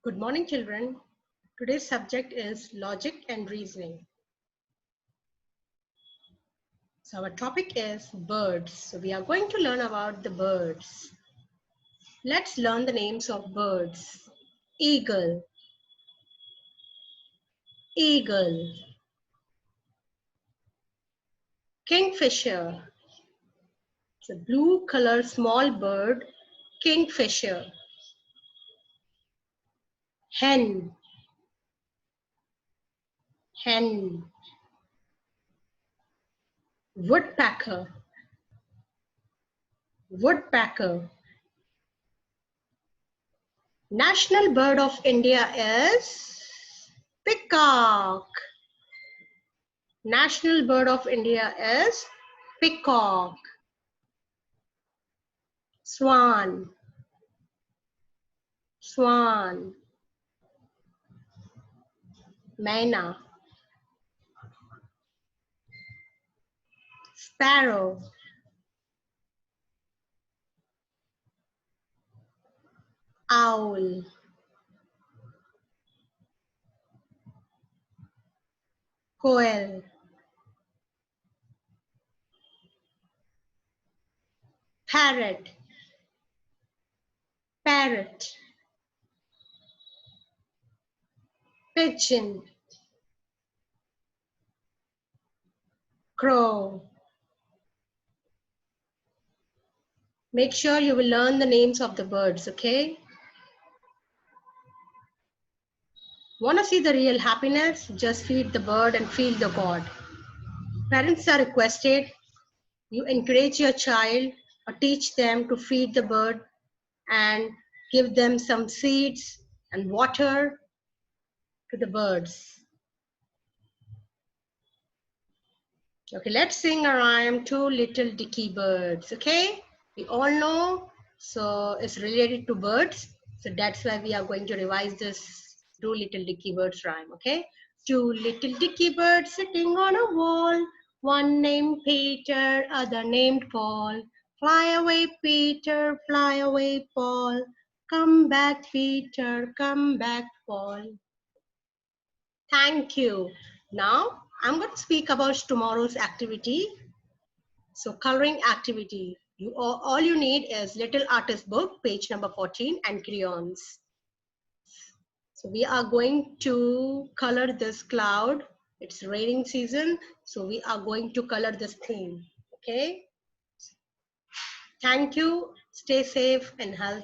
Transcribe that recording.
Good morning, children. Today's subject is logic and reasoning. So our topic is birds. So we are going to learn about the birds. Let's learn the names of birds. Eagle, eagle. Kingfisher. It's a blue color small bird, kingfisher. Hen, hen. Woodpecker, woodpecker. National bird of India is peacock. National bird of India is peacock. Swan, swan. Myna, sparrow. Owl, quail. Parrot, parrot. Pigeon, crow. Make sure you will learn the names of the birds, okay? Want to see the real happiness? Just feed the bird and feel the God. Parents are requested, you encourage your child or teach them to feed the bird and give them some seeds and water to the birds. Okay, let's sing a rhyme, Two Little Dicky Birds, okay? We all know, so it's related to birds. So that's why we are going to revise this Two Little Dicky Birds rhyme, okay? Two little dicky birds sitting on a wall, one named Peter, other named Paul. Fly away, Peter, fly away, Paul. Come back, Peter, come back, Paul. Thank you. Now, I'm going to speak about tomorrow's activity. So coloring activity. All you need is Little Artist Book, page number 14, and crayons. So we are going to color this cloud. It's raining season, so we are going to color this theme. Okay. Thank you. Stay safe and healthy.